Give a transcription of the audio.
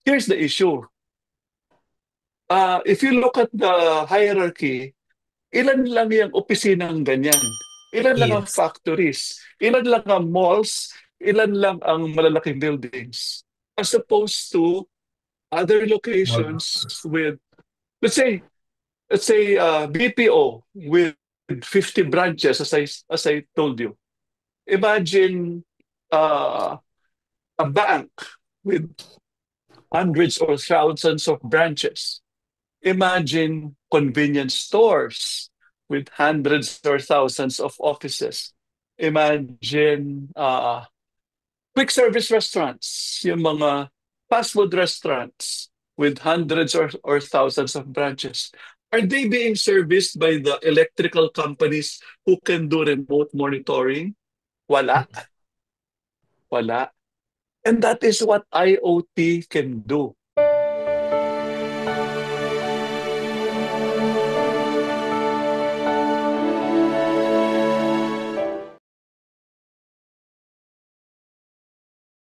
Here's the issue. If you look at the hierarchy, ilan lang yung opisinang ganyan? Ilan lang ang Yes. factories? Ilan lang ang malls? Ilan lang ang malalaking buildings? As opposed to other Small locations numbers. with, let's say, BPO with 50 branches, as I told you. Imagine uh, a bank with hundreds or thousands of branches. Imagine convenience stores with hundreds or thousands of offices. Imagine quick service restaurants, yung mga fast food restaurants with hundreds or thousands of branches. Are they being serviced by the electrical companies who can do remote monitoring? Wala, Mm. wala. And that is what IoT can do.